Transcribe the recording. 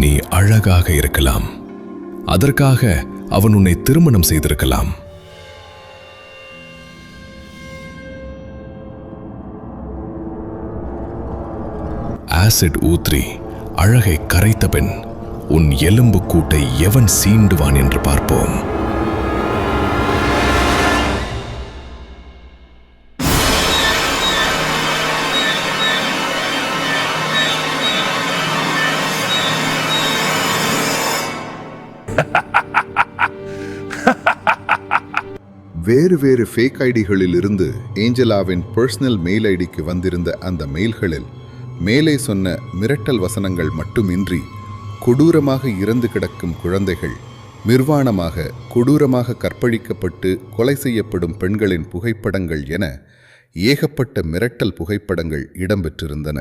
நீ அழகாக இருக்கலாம், அதற்காக அவன் உன்னை திருமணம் செய்திருக்கலாம். ஆசிட் ஊற்றி அழகை கரைத்த பின் உன் எலும்பு கூட்டை எவன் சீண்டுவான் என்று பார்ப்போம். வேறு வேறு ஃபேக் ஐடிகளில் இருந்து ஏஞ்சலாவின் பர்சனல் மெயில் ஐடிக்கு வந்திருந்த அந்த மெயில்களில் மேலே சொன்ன மிரட்டல் வசனங்கள் மட்டுமின்றி கொடூரமாக இறந்து கிடக்கும் குழந்தைகள், நிர்வாணமாக கொடூரமாக கற்பழிக்கப்பட்டு கொலை செய்யப்படும் பெண்களின் புகைப்படங்கள் என ஏகப்பட்ட மிரட்டல் புகைப்படங்கள் இடம்பெற்றிருந்தன.